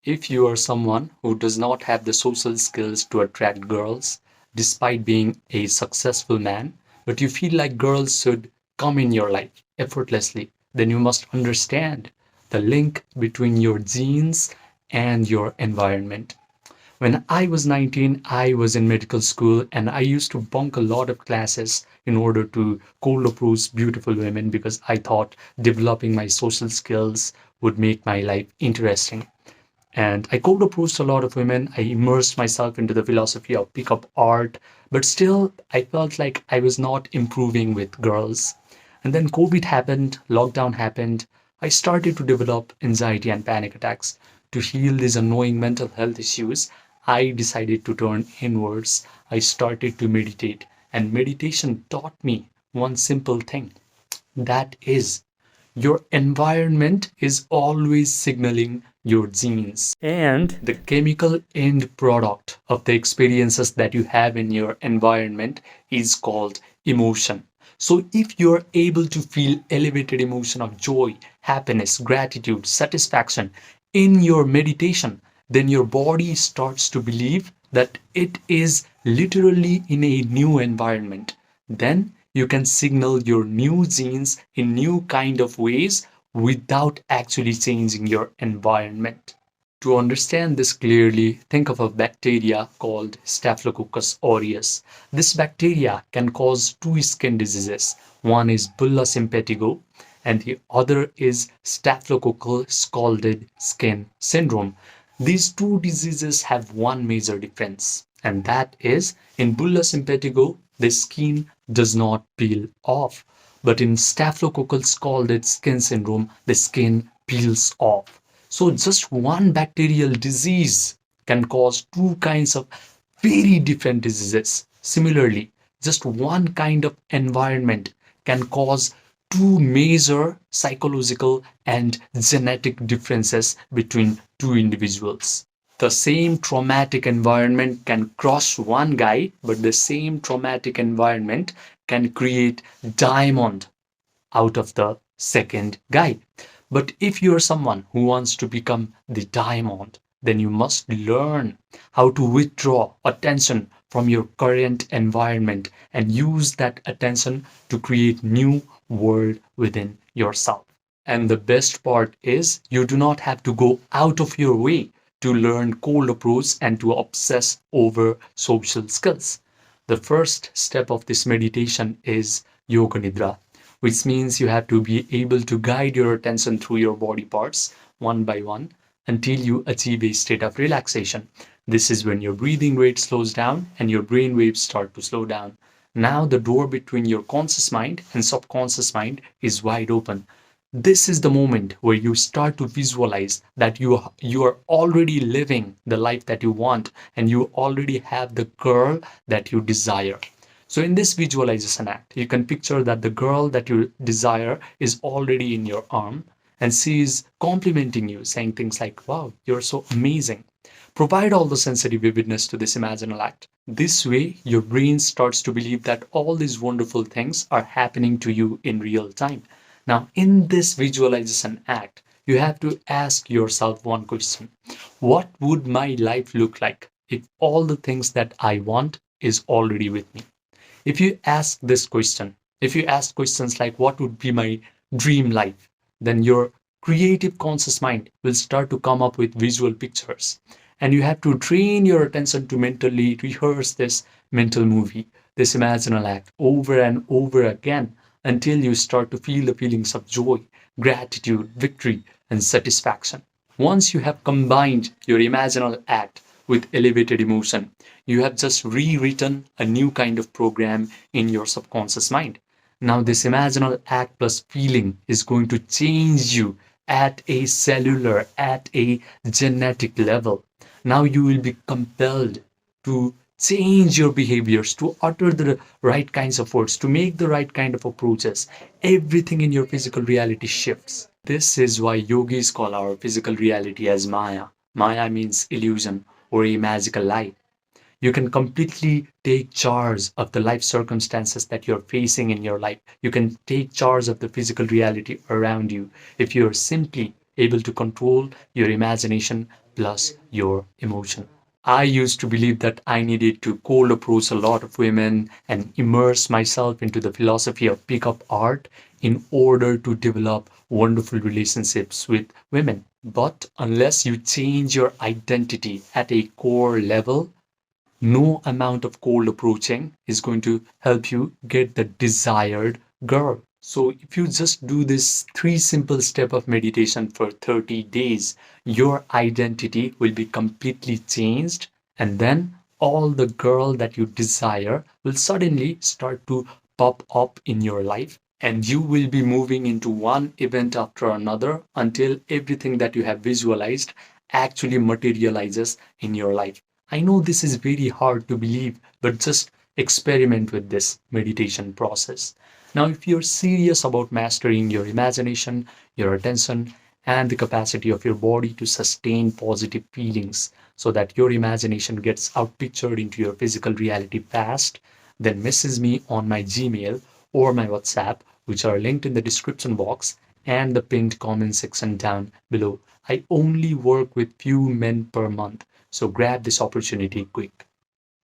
If you are someone who does not have the social skills to attract girls, despite being a successful man, but you feel like girls should come in your life effortlessly, then you must understand the link between your genes and your environment. When I was 19, I was in medical school and I used to bunk a lot of classes in order to cold approach beautiful women because I thought developing my social skills would make my life interesting. And I cold approached a lot of women. I immersed myself into the philosophy of pickup art, but still, I felt like I was not improving with girls. And then COVID happened, lockdown happened. I started to develop anxiety and panic attacks. To heal these annoying mental health issues, I decided to turn inwards. I started to meditate, and meditation taught me one simple thing, that is, your environment is always signaling your genes. And the chemical end product of the experiences that you have in your environment is called emotion. So if you're able to feel elevated emotion of joy, happiness, gratitude, satisfaction in your meditation, then your body starts to believe that it is literally in a new environment. Then you can signal your new genes in new kind of ways without actually changing your environment. To understand this clearly, think of a bacteria called Staphylococcus aureus. This bacteria can cause two skin diseases. One is bullous impetigo and the other is staphylococcal scalded skin syndrome. These two diseases have one major difference, and that is in bullous impetigo, the skin does not peel off, but in staphylococcal scalded skin syndrome, the skin peels off. So just one bacterial disease can cause two kinds of very different diseases. Similarly, just one kind of environment can cause two major psychological and genetic differences between two individuals. The same traumatic environment can crush one guy, but the same traumatic environment can create diamond out of the second guy. But if you're someone who wants to become the diamond, then you must learn how to withdraw attention from your current environment and use that attention to create new world within yourself. And the best part is you do not have to go out of your way to learn cold approach and to obsess over social skills. The first step of this meditation is yoga nidra, which means you have to be able to guide your attention through your body parts one by one until you achieve a state of relaxation. This is when your breathing rate slows down and your brain waves start to slow down. Now the door between your conscious mind and subconscious mind is wide open. This is the moment where you start to visualize that you are already living the life that you want and you already have the girl that you desire. So in this visualization act, you can picture that the girl that you desire is already in your arm and she is complimenting you, saying things like, wow, you're so amazing. Provide all the sensory vividness to this imaginal act. This way, your brain starts to believe that all these wonderful things are happening to you in real time. Now, in this visualization act, you have to ask yourself one question. What would my life look like if all the things that I want is already with me? If you ask this question, if you ask questions like what would be my dream life, then your creative conscious mind will start to come up with visual pictures. And you have to train your attention to mentally rehearse this mental movie, this imaginal act over and over again until you start to feel the feelings of joy, gratitude, victory, and satisfaction. Once you have combined your imaginal act with elevated emotion, you have just rewritten a new kind of program in your subconscious mind. Now, this imaginal act plus feeling is going to change you at a cellular, at a genetic level. Now, you will be compelled to change your behaviors, to utter the right kinds of words, to make the right kind of approaches. Everything in your physical reality shifts. This is why yogis call our physical reality as Maya. Maya means illusion or a magical lie. You can completely take charge of the life circumstances that you're facing in your life. You can take charge of the physical reality around you if you're simply able to control your imagination plus your emotion. I used to believe that I needed to cold approach a lot of women and immerse myself into the philosophy of pickup art in order to develop wonderful relationships with women. But unless you change your identity at a core level, no amount of cold approaching is going to help you get the desired girl. So if you just do this three simple step of meditation for 30 days, your identity will be completely changed, and then all the girl that you desire will suddenly start to pop up in your life, and you will be moving into one event after another until everything that you have visualized actually materializes in your life. I know this is very hard to believe, but just experiment with this meditation process. Now, if you're serious about mastering your imagination, your attention, and the capacity of your body to sustain positive feelings so that your imagination gets outpictured into your physical reality fast, then message me on my Gmail or my WhatsApp, which are linked in the description box and the pinned comment section down below. I only work with few men per month, so grab this opportunity quick.